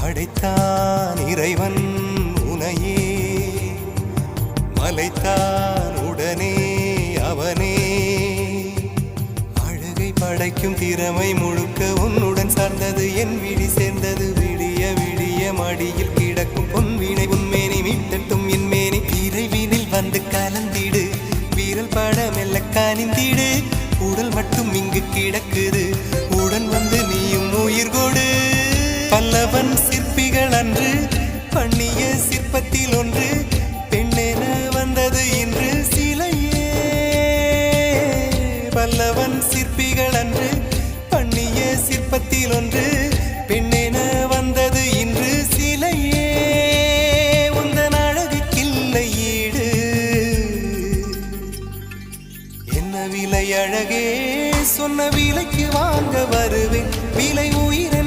படைத்தான் இறைவன் உனையே, மலைத்தான் உடனே அவனே. அழகை படைக்கும் திறமை முழுக்க உன்னுடன் சார்ந்தது, என் விழி சேர்ந்தது. விடிய விடிய மடியில் கிடக்கும் பொன்வினை உன்மேனி மீட்டட்டும் என் மேனி. விரைவினில் வந்து கலந்திடு, வீரல் பட மெல்ல காணிந்திடு. உடல் மட்டும் இங்கு கிடக்குது, உடன் வந்து நீயும் உயிர் கொடு. பல்லவன் சிற்பிகள் அன்று பண்ணிய சிற்பத்தில் ஒன்று, பெண்ணென வந்தது இன்று சிலையே. பல்லவன் சிற்பிகள் அன்று பண்ணிய சிற்பத்தில் ஒன்று, பெண்ணென வந்தது இன்று சிலையே. உந்தன் அழகுக்கில்லை ஈடு, என்ன விலை அழகே, சொன்ன விலைக்கு வாங்க வருவேன். விலை உயிரை